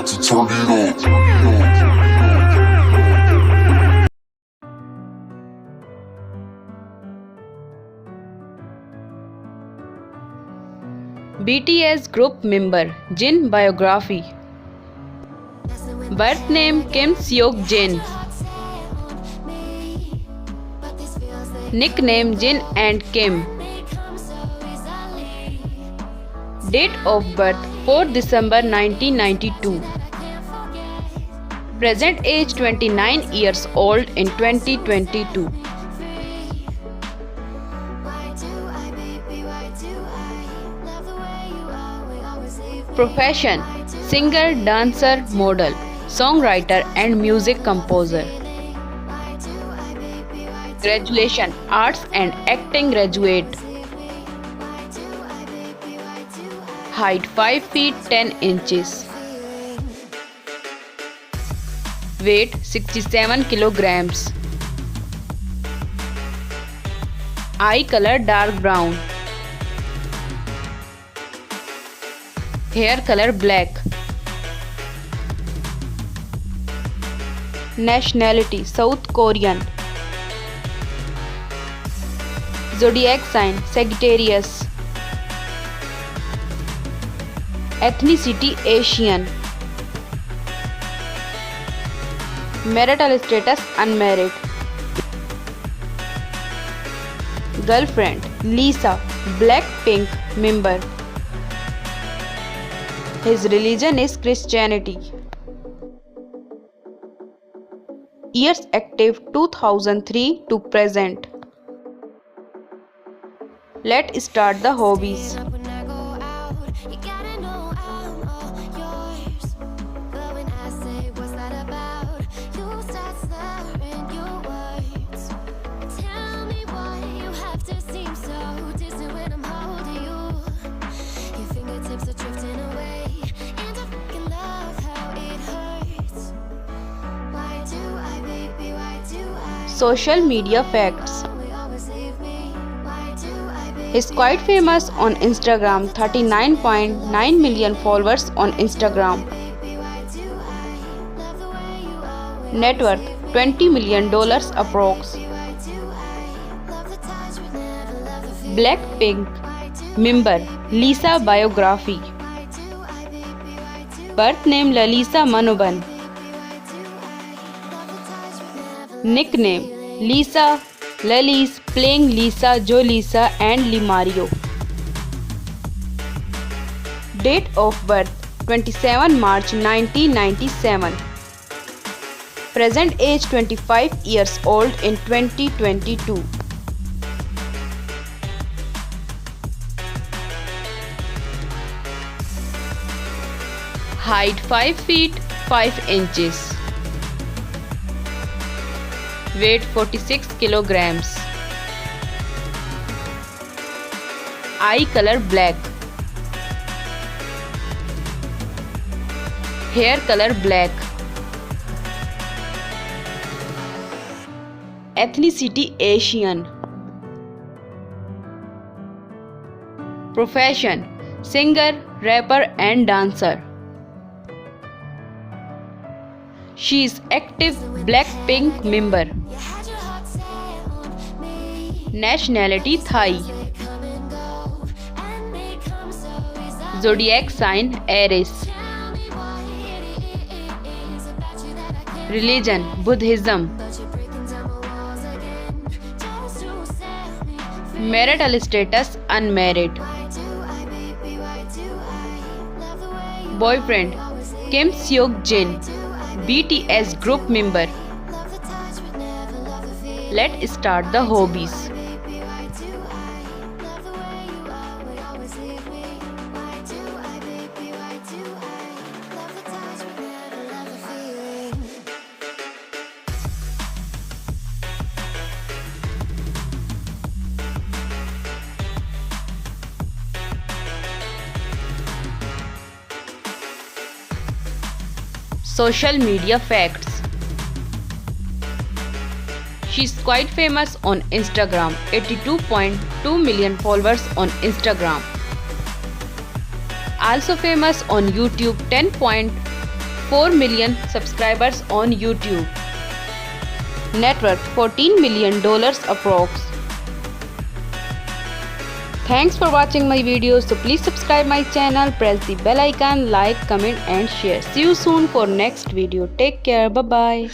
to turn it up. BTS group member Jin biography. Birth name Kim Seok-jin. Nickname Jin and Kim. Date of birth 4 December 1992. Present age 29 years old in 2022. Profession: singer, dancer, model, songwriter and music composer. Graduation: arts and acting graduate. Height 5 feet 10 inches. Weight 67 kilograms. Eye color dark brown. Hair color black. Nationality South Korean. Zodiac sign Sagittarius. Ethnicity Asian. Marital status unmarried. Girlfriend Lisa, Blackpink member. His religion is Christianity. Years active 2003 to present. Let's start the hobbies. Social media facts. He's quite famous on Instagram, 39.9 million followers on Instagram. Net worth $20 million approx. Blackpink member Lisa biography. Birth name Lalisa Manobal. Nickname Lisa, Lalise, playing Lisa, Jo Lisa and Limario. Date of birth 27 March 1997. Present age 25 years old in 2022. Height 5 feet 5 inches. Weight 46 kilograms. Eye color black. Hair color black. Ethnicity Asian. Profession: singer, rapper and dancer. She is active Blackpink member. Nationality Thai. Zodiac sign Aries. Religion Buddhism. Marital status unmarried. Boyfriend Kim Seok-jin, BTS group member. Let's start the hobbies. Social media facts. She's quite famous on Instagram, 82.2 million followers on Instagram. Also famous on YouTube, 4 million subscribers on YouTube. Net worth $14 million approx. Thanks for watching my video. So please subscribe my channel, press the bell icon, like, comment and share. See you soon for next video. Take care. Bye bye.